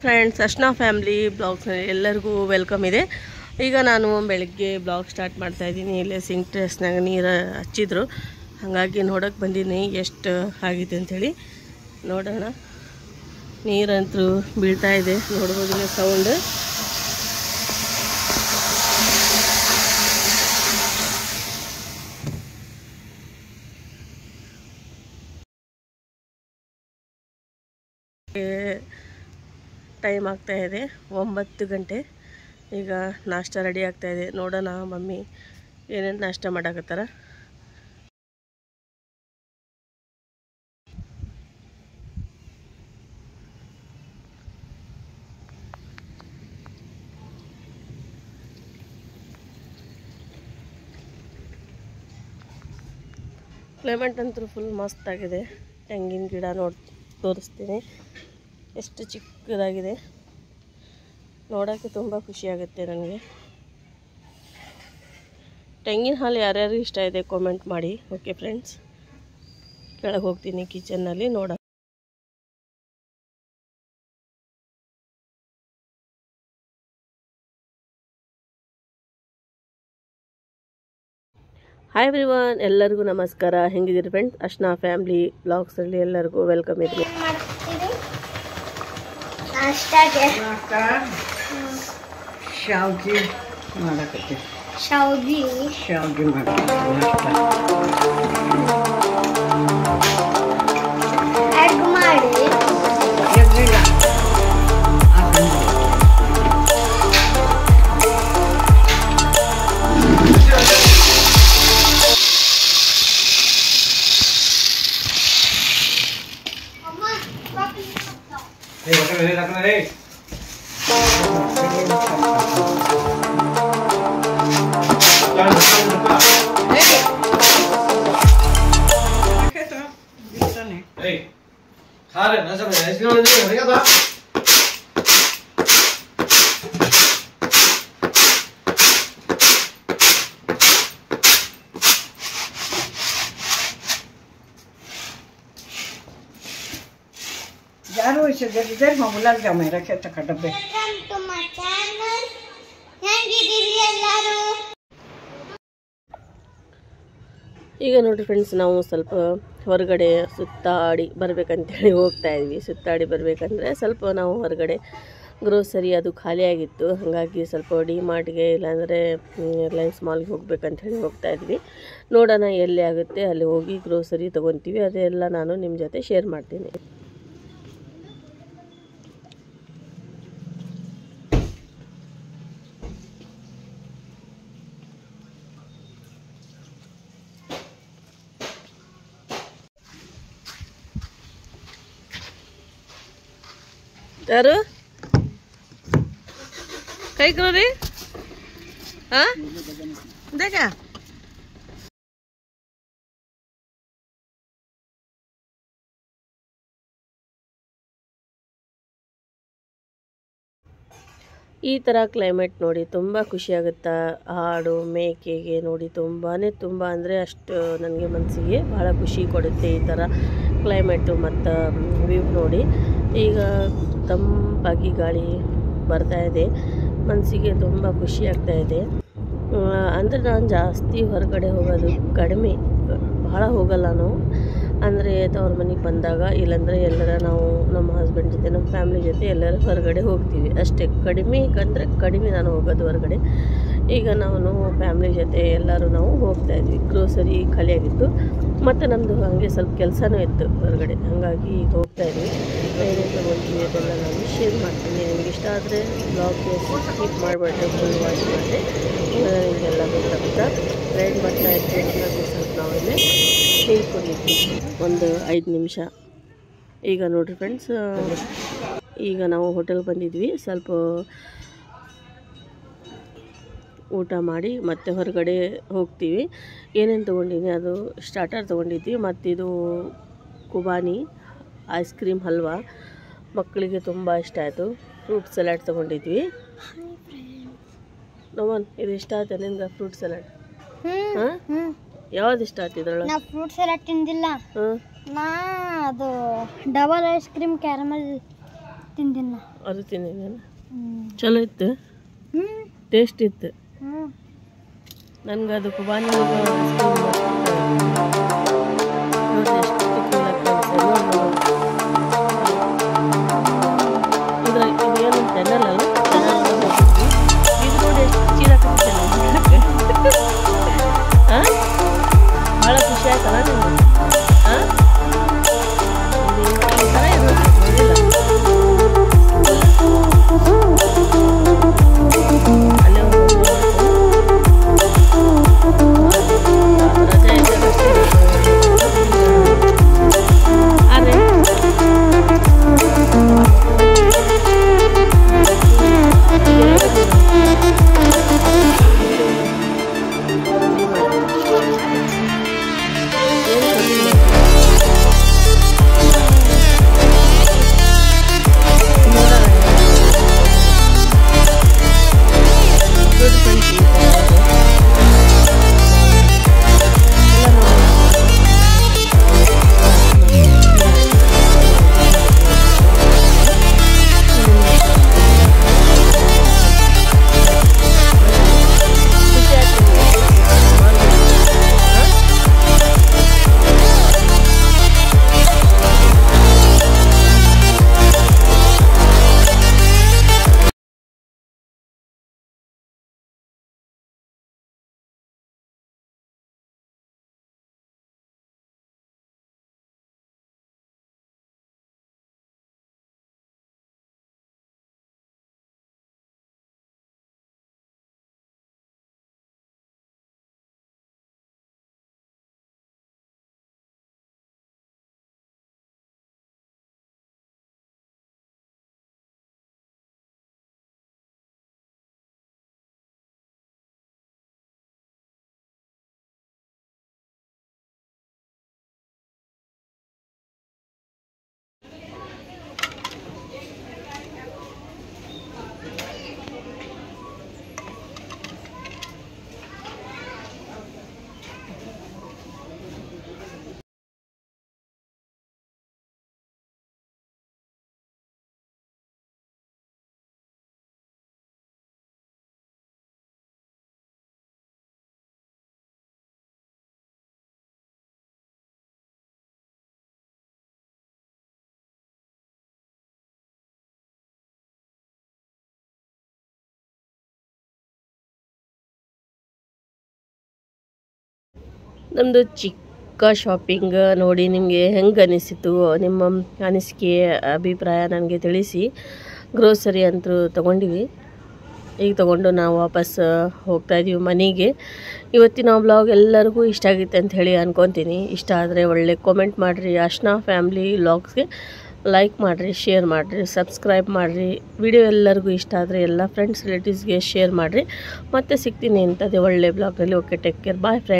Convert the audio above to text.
Friends ಅರ್ಶನಾ family blogs ಎಲ್ಲರಿಗೂ welcome ಇದೆ. ಈಗ ನಾನು ಬೆಳಗ್ಗೆ ಬ್ಲಾಗ್ ಸ್ಟಾರ್ಟ್ ಮಾಡ್ತಾ ಇದ್ದೀನಿ. ಇಲ್ಲೇ ಸಿಂಕ್ ಟ್ರೆಸ್ನಾಗ ನೀರು ಹಚ್ಚಿದ್ರು, ಹಾಗಾಗಿ ನೋಡೋಕೆ ಬಂದೀನಿ ಎಷ್ಟು ಆಗಿದೆ ಅಂಥೇಳಿ. ನೋಡೋಣ, ನೀರಂತೂ ಬೀಳ್ತಾ ಇದೆ, ನೋಡ್ಬೋದಿಲ್ಲ ಸೌಂಡ್. ಟೈಮ್ ಆಗ್ತಾ ಇದೆ 9 ಗಂಟೆ. ಈಗ ನಾಷ್ಟ ರೆಡಿ ಆಗ್ತಾ ಇದೆ. ನೋಡೋಣ ಮಮ್ಮಿ ಏನೇನು ನಾಷ್ಟ ಮಾಡಾಕತ್ತಾರ. ಕ್ಲೈಮೇಟ್ ಅಂತೂ ಫುಲ್ ಮಸ್ತ್ ಆಗಿದೆ. ತೆಂಗಿನ ಗಿಡ ತೋರಿಸ್ತೀನಿ, ಎಷ್ಟು ಚಿಕ್ಕದಾಗಿದೆ. ನೋಡೋಕ್ಕೆ ತುಂಬ ಖುಷಿಯಾಗುತ್ತೆ ನನಗೆ. ತೆಂಗಿನ ಹಾಲು ಯಾರ್ಯಾರು ಇಷ್ಟ ಇದೆ ಕಾಮೆಂಟ್ ಮಾಡಿ. ಓಕೆ ಫ್ರೆಂಡ್ಸ್, ಕೆಳಗೆ ಹೋಗ್ತೀನಿ ಕಿಚನ್ನಲ್ಲಿ ನೋಡ. ಹಾಯ್ ಎವ್ರಿವನ್, ಎಲ್ಲರಿಗೂ ನಮಸ್ಕಾರ. ಹೆಂಗಿದ್ದೀರಿ ಫ್ರೆಂಡ್ಸ್? ಅರ್ಶನಾ ಫ್ಯಾಮಿಲಿ ಬ್ಲಾಗ್ಸಲ್ಲಿ ಎಲ್ಲರಿಗೂ ವೆಲ್ಕಮ್ ಇದೆ. ಶಾವ್ಗಿ ಮಾಡಕತ್ತೀವಿ. ಶಾವ್ಗಿ ಮಾಡಿ यार वो इसे इधर गुलाब जामुन रखे तक डब्बे. ಈಗ ನೋಡಿರಿ ಫ್ರೆಂಡ್ಸ್, ನಾವು ಸ್ವಲ್ಪ ಹೊರಗಡೆ ಸುತ್ತಾಡಿ ಬರ್ಬೇಕಂತೇಳಿ ಹೋಗ್ತಾ ಇದ್ವಿ. ಸುತ್ತಾಡಿ ಬರಬೇಕಂದ್ರೆ ಸ್ವಲ್ಪ ನಾವು ಹೊರಗಡೆ ಗ್ರೋಸರಿ ಅದು ಖಾಲಿಯಾಗಿತ್ತು, ಹಾಗಾಗಿ ಸ್ವಲ್ಪ ಡಿಮಾರ್ಟ್ಗೆ ಇಲ್ಲಾಂದರೆ ರಿಲಯನ್ಸ್ ಮಾಲ್ಗೆ ಹೋಗ್ಬೇಕಂತೇಳಿ ಹೋಗ್ತಾ ಇದ್ವಿ. ನೋಡೋಣ ಎಲ್ಲಿ ಆಗುತ್ತೆ ಅಲ್ಲಿ ಹೋಗಿ ಗ್ರೋಸರಿ ತೊಗೊತೀವಿ. ಅದೆಲ್ಲ ನಾನು ನಿಮ್ಮ ಜೊತೆ ಶೇರ್ ಮಾಡ್ತೀನಿ. ಯಾರು ಕೈ ಕರೋರಿ ದೇಖ ಈ ಥರ ಕ್ಲೈಮೇಟ್ ನೋಡಿ ತುಂಬ ಖುಷಿಯಾಗುತ್ತಾ. ಹಾಡು ಮೇಕೆಗೆ ನೋಡಿ ತುಂಬ ಅಂದರೆ ಅಷ್ಟು ನನಗೆ ಮನಸ್ಸಿಗೆ ಭಾಳ ಖುಷಿ ಕೊಡುತ್ತೆ ಈ ಥರ ಕ್ಲೈಮೇಟು ಮತ್ತು ವ್ಯೂ ನೋಡಿ. ಈಗ ತಂಪಾಗಿ ಗಾಳಿ ಬರ್ತಾ ಇದೆ, ಮನಸ್ಸಿಗೆ ತುಂಬ ಖುಷಿ ಆಗ್ತಾ ಇದೆ. ಅಂದರೆ ನಾನು ಜಾಸ್ತಿ ಹೊರಗಡೆ ಹೋಗೋದು ಕಡಿಮೆ, ಭಾಳ ಹೋಗಲ್ಲ ನಾವು. ಅಂದರೆ ತವ್ರ ಮನೆಗೆ ಬಂದಾಗ, ಇಲ್ಲಾಂದರೆ ಎಲ್ಲರ ನಾವು ನಮ್ಮ ಹಸ್ಬೆಂಡ್ ಜೊತೆ ನಮ್ಮ ಫ್ಯಾಮಿಲಿ ಜೊತೆ ಎಲ್ಲರೂ ಹೊರಗಡೆ ಹೋಗ್ತೀವಿ ಅಷ್ಟೇ. ಕಡಿಮೆ ನಾನು ಹೋಗೋದು ಹೊರಗಡೆ. ಈಗ ನಾವು ಫ್ಯಾಮಿಲಿ ಜೊತೆ ಎಲ್ಲರೂ ನಾವು ಹೋಗ್ತಾಯಿದ್ವಿ. ಗ್ರೋಸರಿ ಖಾಲಿಯಾಗಿತ್ತು ಮತ್ತು ನಮ್ಮದು ಹಾಗೆ ಸ್ವಲ್ಪ ಕೆಲಸನೂ ಇತ್ತು ಹೊರಗಡೆ, ಹಾಗಾಗಿ ಈಗ ಹೋಗ್ತಾಯಿದ್ವಿ. ಏನೇನು ತೊಗೊಳ್ತೀವಿ ಅದೆಲ್ಲ ನಾನು ಶೇರ್ ಮಾಡ್ತೀನಿ. ನಿಮ್ಗೆ ಇಷ್ಟ ಆದರೆ ಬ್ಲಾಗ್ಗೆ ಸ್ಕಿಪ್ ಮಾಡಿಬಿಟ್ರೆ ಫುಲ್ ವಾಚ್ ಮಾಡಿದೆ ನಿಮಗೆಲ್ಲ ಗೊತ್ತಾಗುತ್ತಾ. ರೈಡ್ ಬರ್ತಾ ಇತ್ತು, ಹಾಗಾಗಿ ಸ್ವಲ್ಪ ನಾವಿಲ್ಲಿ ನೀರು ಕುಡಿಯಿದ್ವಿ ಒಂದು 5 ನಿಮಿಷ. ಈಗ ನೋಡಿರಿ ಫ್ರೆಂಡ್ಸ್, ಈಗ ನಾವು ಹೋಟೆಲ್ ಬಂದಿದ್ವಿ. ಸ್ವಲ್ಪ ಊಟ ಮಾಡಿ ಮತ್ತೆ ಹೊರಗಡೆ ಹೋಗ್ತೀವಿ. ಏನೇನು ತೊಗೊಂಡಿನಿ ಅದು ಸ್ಟಾರ್ಟರ್ ತೊಗೊಂಡಿದ್ವಿ, ಮತ್ತಿದು ಕುಬಾನಿ ಐಸ್ ಕ್ರೀಮ್ ಹಲ್ವಾ ಮಕ್ಕಳಿಗೆ ತುಂಬ ಇಷ್ಟ ಆಯಿತು. Fruit salad ತೊಗೊಂಡಿದ್ವಿ. ನೋವನ್ ಇದು ಇಷ್ಟ ಆಯ್ತಾ ನಿಮ್ಗೆ ಫ್ರೂಟ್ ಸಲಾಡ್? ಹಾಂ, ಯಾವ್ದು ಇಷ್ಟ ಆಗ್ತಿದ್ರಲ್ಲ? ನಾ ಫ್ರೂಟ್ ಸಲಾಡ್ ತಿಂದಿಲ್ಲ. ನಾ ಅದು ಡಬಲ್ ಐಸ್ ಕ್ರೀಮ್ ಕ್ಯಾರಮಲ್ ತಿಂದಿನ ಅದು ತಿಂದಿದ್ದೇನೆ. ಚಲೋ ಇತ್ತು, ಟೇಸ್ಟ್ ಇತ್ತು. ನನಗೆ ಅದು ಕುಬಾನಿ ಏನಂತ ಅನ್ನಲ್ಲ, ಇದು ನೋಡಿ ಎಷ್ಟು ಚೀಲ ಕಟ್ಟಿದ್ದೇನೆ. ಹಾಂ, ಭಾಳ ಖುಷಿ ಆಯ್ತಲ್ಲ ನಿಮಗೆ? ಹಾಂ, ಈ ಥರ ಇರಬೇಕು, ನೋಡಿಲ್ಲ ಅಲ್ಲೇ ಒಂದು ರಜೆ ಇದ್ದಾಗಷ್ಟೇ ಆದರೆ ನಮ್ಮದು ಚಿಕ್ಕ ಶಾಪಿಂಗ್ ನೋಡಿ ನಿಮಗೆ ಹೆಂಗೆ ಅನಿಸಿತು, ನಿಮ್ಮ ಅನಿಸಿಕೆ ಅಭಿಪ್ರಾಯ ನನಗೆ ತಿಳಿಸಿ. ಗ್ರೋಸರಿ ಅಂತೂ ತೊಗೊಂಡಿವಿ, ಈಗ ತೊಗೊಂಡು ನಾವು ವಾಪಸ್ ಹೋಗ್ತಾಯಿದ್ದೀವಿ ಮನೆಗೆ. ಇವತ್ತಿನ ವ್ಲಾಗ್ ಎಲ್ಲರಿಗೂ ಇಷ್ಟ ಆಗಿತ್ತು ಅಂತ ಹೇಳಿ ಅನ್ಕೊತೀನಿ. ಇಷ್ಟ ಆದರೆ ಒಳ್ಳೆ ಕಾಮೆಂಟ್ ಮಾಡಿರಿ. ಅರ್ಶನಾ ಫ್ಯಾಮ್ಲಿ ವ್ಲಾಗ್ಸ್ಗೆ ಲೈಕ್ ಮಾಡಿರಿ, ಶೇರ್ ಮಾಡಿರಿ, ಸಬ್ಸ್ಕ್ರೈಬ್ ಮಾಡಿರಿ. ವಿಡಿಯೋ ಎಲ್ಲರಿಗೂ ಇಷ್ಟ ಆದರೆ ಎಲ್ಲ ಫ್ರೆಂಡ್ಸ್ ರಿಲೇಟಿವ್ಸ್ಗೆ ಶೇರ್ ಮಾಡಿರಿ. ಮತ್ತೆ ಸಿಗ್ತೀನಿ ಇಂಥದ್ದೇ ಒಳ್ಳೆ ಬ್ಲಾಗ್ನಲ್ಲಿ. Okay, take care, bye friends.